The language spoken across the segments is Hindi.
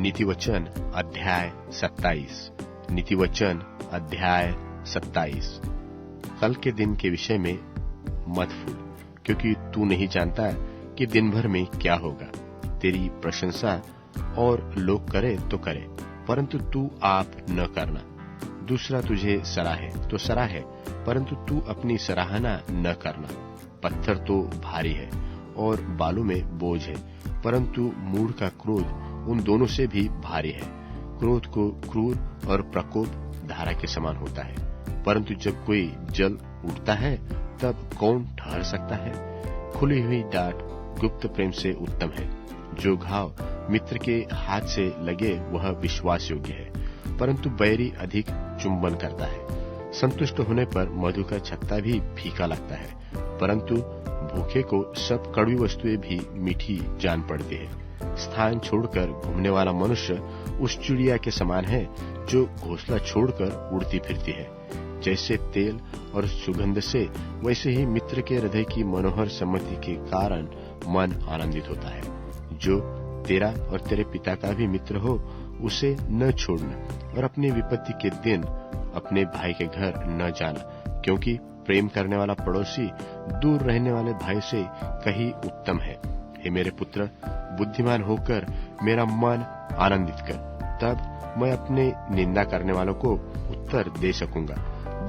नीतिवचन अध्याय 27। नीतिवचन अध्याय 27। कल के दिन के विषय में मत फूल, क्योंकि तू नहीं जानता कि दिन भर में क्या होगा। तेरी प्रशंसा और लोग करे तो करे, परंतु तू आप न करना। दूसरा तुझे सराहे तो सराहे, परंतु तू अपनी सराहना न करना। पत्थर तो भारी है और बालू में बोझ है, परंतु मूढ़ का क्रोध उन दोनों से भी भारी है। क्रोध को क्रूर और प्रकोप धारा के समान होता है, परंतु जब कोई जल उठता है तब कौन ठहर सकता है। खुली हुई डांट गुप्त प्रेम से उत्तम है। जो घाव मित्र के हाथ से लगे वह विश्वास योग्य है, परंतु बैरी अधिक चुंबन करता है। संतुष्ट होने पर मधु का छत्ता भी फीका लगता है, परंतु भूखे को सब कड़वी वस्तुएं भी मीठी जान पड़ती है। स्थान छोड़कर घूमने वाला मनुष्य उस चिड़िया के समान है जो घोंसला छोड़कर उड़ती फिरती है। जैसे तेल और सुगंध से, वैसे ही मित्र के हृदय की मनोहर सम्मति के कारण मन आनंदित होता है। जो तेरा और तेरे पिता का भी मित्र हो, उसे न छोड़ना, और अपनी विपत्ति के दिन अपने भाई के घर न जाना, क्योंकि प्रेम करने वाला पड़ोसी दूर रहने वाले भाई से कहीं उत्तम है। हे मेरे पुत्र, बुद्धिमान होकर मेरा मन आनंदित कर, तब मैं अपने निंदा करने वालों को उत्तर दे सकूंगा।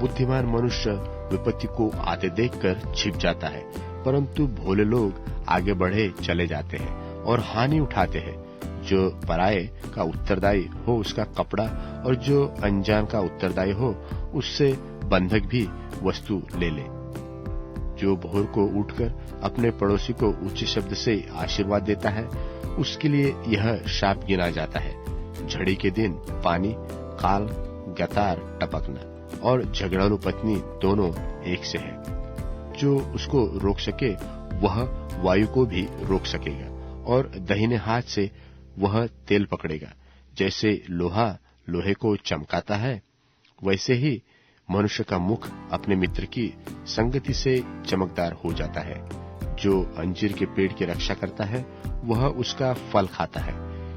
बुद्धिमान मनुष्य विपत्ति को आते देखकर छिप जाता है, परंतु भोले लोग आगे बढ़े चले जाते हैं और हानि उठाते हैं। जो पराये का उत्तरदायी हो उसका कपड़ा, और जो अनजान का उत्तरदायी हो उससे बंधक भी वस्तु ले ले। जो भोर को उठकर अपने पड़ोसी को उच्च शब्द से आशीर्वाद देता है, उसके लिए यह शाप गिना जाता है। झड़ी के दिन पानी, काल गतार टपकना और झगड़ालू पत्नी दोनों एक से है। जो उसको रोक सके वह वायु को भी रोक सकेगा, और दाहिने हाथ से वह तेल पकड़ेगा। जैसे लोहा लोहे को चमकाता है, वैसे ही मनुष्य का मुख अपने मित्र की संगति से चमकदार हो जाता है। जो अंजीर के पेड़ की रक्षा करता है, वह उसका फल खाता है।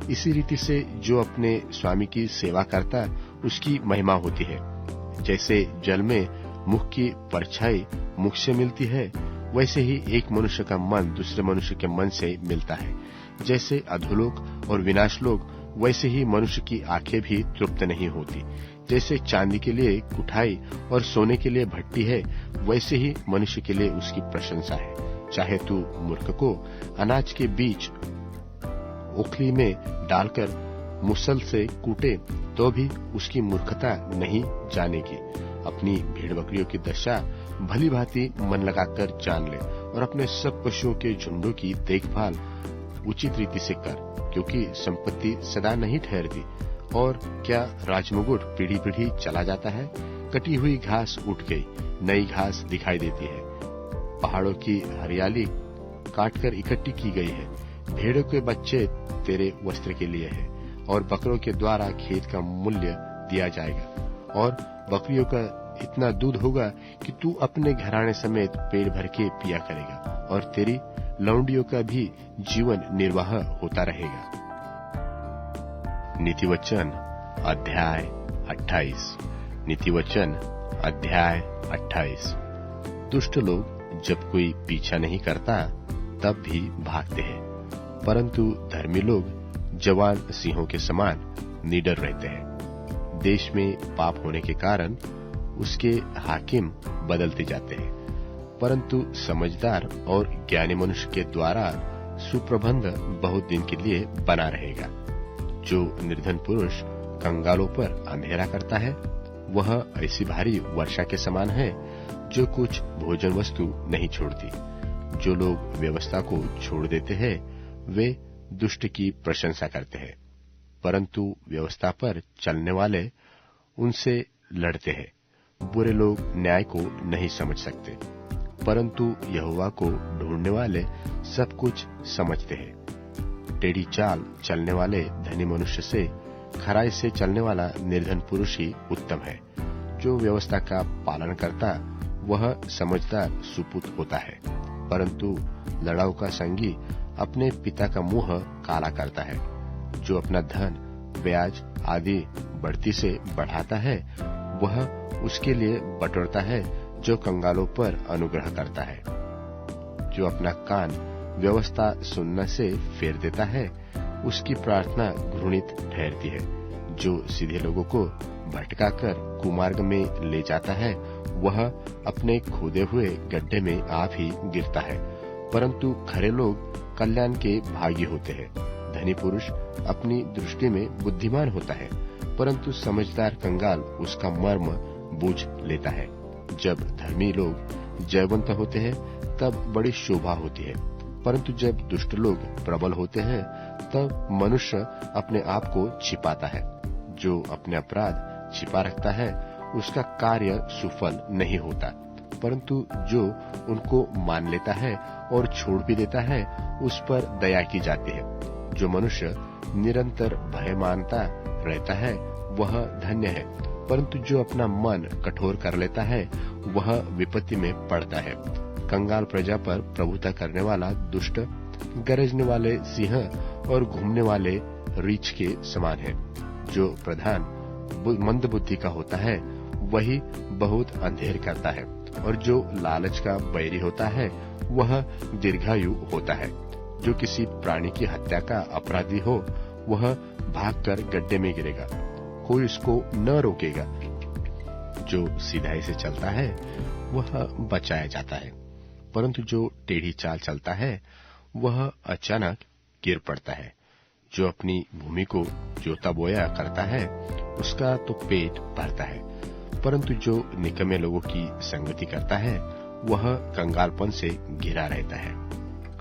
इसी रीति से जो अपने स्वामी की सेवा करता है, उसकी महिमा होती है। जैसे जल में मुख की परछाई मुख से मिलती है, वैसे ही एक मनुष्य का मन दूसरे मनुष्य के मन से मिलता है। जैसे अधोलोक और विनाशलोक, वैसे ही मनुष्य की आंखें भी तृप्त नहीं होती। जैसे चांदी के लिए कुठाई और सोने के लिए भट्टी है, वैसे ही मनुष्य के लिए उसकी प्रशंसा है। चाहे तू मूर्ख को अनाज के बीच ओखली में डालकर मुसल से कूटे, तो भी उसकी मूर्खता नहीं जानेगी। अपनी भेड़ बकरियों की दशा भली भांति मन लगाकर जान ले, और अपने सब पशुओं के झुंडों की देखभाल उचित रीति से कर, क्योंकि संपत्ति सदा नहीं ठहरती, और क्या राजमुकुट पीढ़ी पीढ़ी चला जाता है। कटी हुई घास उठ गई, नई घास दिखाई देती है। पहाड़ों की हरियाली काटकर इकट्ठी की गई है। भेड़ों के बच्चे तेरे वस्त्र के लिए है, और बकरों के द्वारा खेत का मूल्य दिया जाएगा। और बकरियों का इतना दूध होगा कि तू अपने घराने समेत पेट भर के पिया करेगा, और तेरी लौंडियों का भी जीवन निर्वाह होता रहेगा। नीतिवचन अध्याय 28। नीतिवचन अध्याय 28। दुष्ट लोग जब कोई पीछा नहीं करता तब भी भागते हैं, परंतु धर्मी लोग जवान सिंहों के समान निडर रहते हैं। देश में पाप होने के कारण उसके हाकिम बदलते जाते हैं, परंतु समझदार और ज्ञानी मनुष्य के द्वारा सुप्रबंध बहुत दिन के लिए बना रहेगा। जो निर्धन पुरुष कंगालों पर अंधेरा करता है, वह ऐसी भारी वर्षा के समान है जो कुछ भोजन वस्तु नहीं छोड़ती। जो लोग व्यवस्था को छोड़ देते हैं, वे दुष्ट की प्रशंसा करते हैं, परंतु व्यवस्था पर चलने वाले उनसे लड़ते हैं। बुरे लोग न्याय को नहीं समझ सकते, परंतु यहोवा को ढूंढने वाले सब कुछ समझते हैं। टेढ़ी चाल चलने वाले धनी मनुष्य से खराई से चलने वाला निर्धन पुरुष ही उत्तम है। जो व्यवस्था का पालन करता वह समझदार सुपुत्र होता है, परंतु लड़ाऊ का संगी अपने पिता का मुंह काला करता है। जो अपना धन ब्याज आदि बढ़ती से बढ़ाता है, वह उसके लिए बटोरता है जो कंगालों पर अनुग्रह करता है। जो अपना कान व्यवस्था सुनने से फेर देता है, उसकी प्रार्थना घृणित ठहरती है। जो सीधे लोगों को भटकाकर कुमार्ग में ले जाता है, वह अपने खोदे हुए गड्ढे में आप ही गिरता है। परंतु खरे लोग कल्याण के भागी होते हैं। धनी पुरुष अपनी दृष्टि में बुद्धिमान होता है, परंतु समझदार कंगाल उसका मर्म बूझ लेता है। जब धर्मी लोग जयवंत होते हैं तब बड़ी शोभा होती है, परंतु जब दुष्ट लोग प्रबल होते हैं तब मनुष्य अपने आप को छिपाता है। जो अपने अपराध छिपा रखता है उसका कार्य सुफल नहीं होता, परंतु जो उनको मान लेता है और छोड़ भी देता है उस पर दया की जाती है। जो मनुष्य निरंतर भय मानता रहता है वह धन्य है, परंतु जो अपना मन कठोर कर लेता है वह विपत्ति में पड़ता है। कंगाल प्रजा पर प्रभुता करने वाला दुष्ट गरजने वाले सिंह और घूमने वाले रीछ के समान है। जो प्रधान मंद बुद्धि का होता है वही बहुत अंधेर करता है, और जो लालच का बैरी होता है वह दीर्घायु होता है। जो किसी प्राणी की हत्या का अपराधी हो वह भागकर गड्ढे में गिरेगा, कोई उसको न रोकेगा। जो सीधाई से चलता है वह बचाया जाता है, परंतु जो टेढ़ी चाल चलता है वह अचानक गिर पड़ता है। जो अपनी भूमि को जोता बोया करता है उसका तो पेट भरता है, परंतु जो निकम्मे लोगों की संगति करता है वह कंगालपन से घिरा रहता है।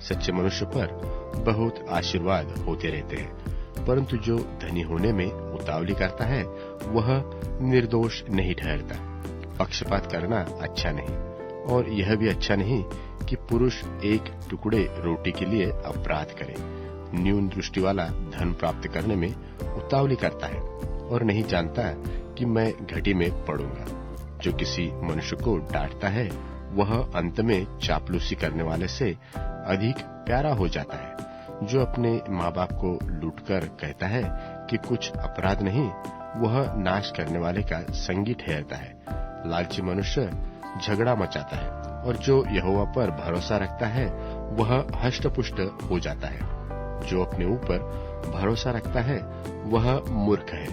सच्चे मनुष्य पर बहुत आशीर्वाद होते रहते हैं, परंतु जो धनी होने में उतावली करता है वह निर्दोष नहीं ठहरता। पक्षपात करना अच्छा नहीं, और यह भी अच्छा नहीं कि पुरुष एक टुकड़े रोटी के लिए अपराध करे। न्यून दृष्टि वाला धन प्राप्त करने में उतावली करता है और नहीं जानता कि मैं घटी में पड़ूंगा। जो किसी मनुष्य को डांटता है वह अंत में चापलूसी करने वाले से अधिक प्यारा हो जाता है। जो अपने माँ बाप को लूटकर कहता है कि कुछ अपराध नहीं, वह नाश करने वाले का संगी ठहरता है। लालची मनुष्य झगड़ा मचाता है, और जो यहोवा पर भरोसा रखता है वह हष्टपुष्ट हो जाता है। जो अपने ऊपर भरोसा रखता है वह मूर्ख है,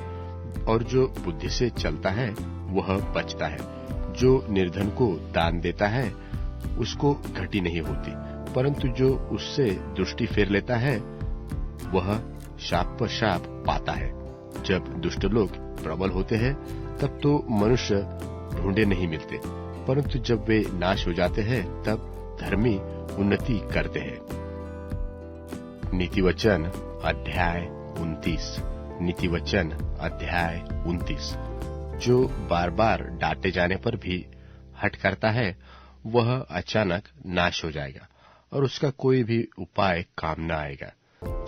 और जो बुद्धि से चलता है वह बचता है। जो निर्धन को दान देता है उसको घटी नहीं होती, परंतु जो उससे दृष्टि फेर लेता है वह शाप पर शाप पाता है। जब दुष्ट लोग प्रबल होते हैं तब तो मनुष्य ढूंढे नहीं मिलते, परंतु जब वे नाश हो जाते हैं तब धर्मी उन्नति करते हैं। नीतिवचन अध्याय 29। नीतिवचन अध्याय 29। जो बार बार डांटे जाने पर भी हट करता है वह अचानक नाश हो जाएगा, और उसका कोई भी उपाय काम न आएगा।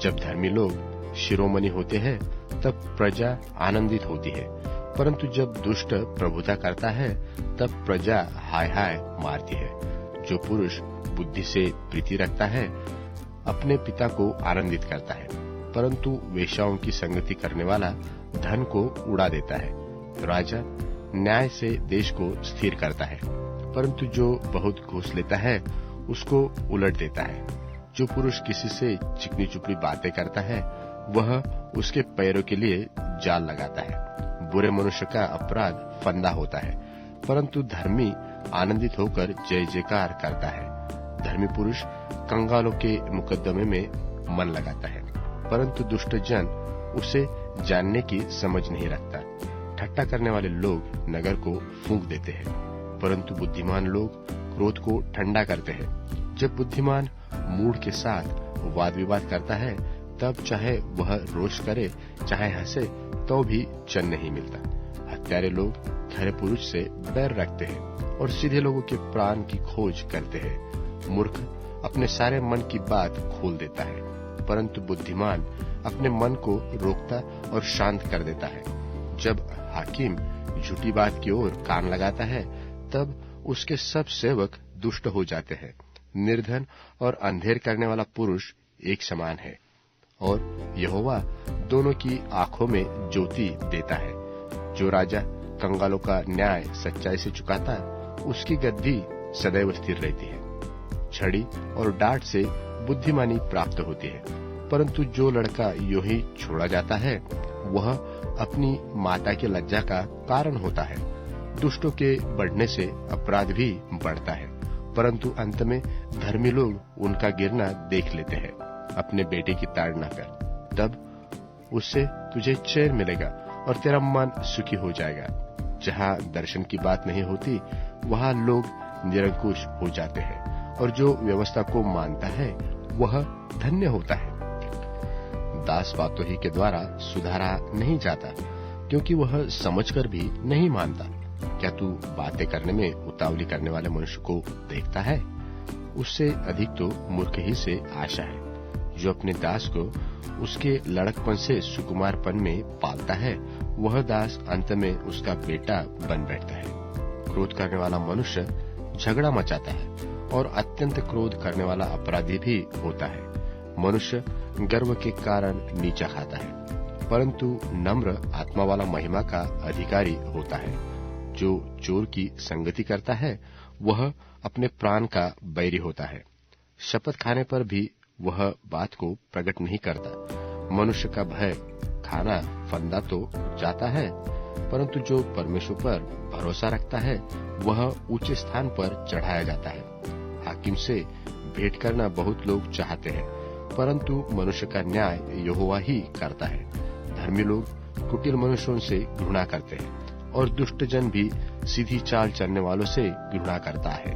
जब धर्मी लोग शिरोमणि होते हैं तब प्रजा आनंदित होती है, परंतु जब दुष्ट प्रभुता करता है तब प्रजा हाय हाय मारती है। जो पुरुष बुद्धि से प्रीति रखता है अपने पिता को आनंदित करता है, परंतु वेश्याओं की संगति करने वाला धन को उड़ा देता है। राजा न्याय से देश को स्थिर करता है, परंतु जो बहुत घूस लेता है उसको उलट देता है। जो पुरुष किसी से चिकनी चुपड़ी बातें करता है वह उसके पैरों के लिए जाल लगाता है। बुरे मनुष्य का अपराध फंदा होता है, परंतु धर्मी आनंदित होकर जय जयकार करता है। धर्मी पुरुष कंगालों के मुकदमे में मन लगाता है, परंतु दुष्ट जन उसे जानने की समझ नहीं रखता। ठट्टा करने वाले लोग नगर को फूंक देते हैं, परंतु बुद्धिमान लोग क्रोध को ठंडा करते हैं। जब बुद्धिमान मूढ़ के साथ वाद विवाद करता है तब चाहे वह रोष करे चाहे हंसे तो भी चैन नहीं मिलता। हत्यारे लोग खरे पुरुष से बैर रखते हैं और सीधे लोगों के प्राण की खोज करते हैं। मूर्ख अपने सारे मन की बात खोल देता है, परंतु बुद्धिमान अपने मन को रोकता और शांत कर देता है। जब हाकिम झूठी बात की ओर कान लगाता है तब उसके सब सेवक दुष्ट हो जाते हैं। निर्धन और अंधेर करने वाला पुरुष एक समान है, और यहोवा दोनों की आंखों में ज्योति देता है। जो राजा कंगालों का न्याय सच्चाई से चुकाता है, उसकी गद्दी सदैव स्थिर रहती है। छड़ी और डांट से बुद्धिमानी प्राप्त होती है, परंतु जो लड़का यूं ही छोड़ा जाता है वह अपनी माता की लज्जा का कारण होता है। दुष्टों के बढ़ने से अपराध भी बढ़ता है, परंतु अंत में धर्मी लोग उनका गिरना देख लेते हैं। अपने बेटे की ताड़ना कर, तब उससे तुझे चैन मिलेगा और तेरा मन सुखी हो जाएगा। जहाँ दर्शन की बात नहीं होती वहाँ लोग निरंकुश हो जाते हैं, और जो व्यवस्था को मानता है वह धन्य होता है। दास बातों ही के द्वारा सुधारा नहीं जाता, क्योंकि वह समझकर भी नहीं मानता। क्या तू बातें करने में उतावली करने वाले मनुष्य को देखता है? उससे अधिक तो मूर्ख ही से आशा है। जो अपने दास को उसके लड़कपन से सुकुमारपन में पालता है, वह दास अंत में उसका बेटा बन बैठता है। क्रोध करने वाला मनुष्य झगड़ा मचाता है, और अत्यंत क्रोध करने वाला अपराधी भी होता है। मनुष्य गर्व के कारण नीचा खाता है, परंतु नम्र आत्मा वाला महिमा का अधिकारी होता है। जो चोर की संगति करता है वह अपने प्राण का बैरी होता है। शपथ खाने पर भी वह बात को प्रकट नहीं करता। मनुष्य का भय खाना फंदा तो जाता है, परंतु जो परमेश्वर पर भरोसा रखता है वह ऊंचे स्थान पर चढ़ाया जाता है। हाकिम से भेंट करना बहुत लोग चाहते हैं, परंतु मनुष्य का न्याय यहोवा ही करता है। धर्मी लोग कुटिल मनुष्यों से घृणा करते हैं, और दुष्ट जन भी सीधी चाल चलने वालों से घृणा करता है।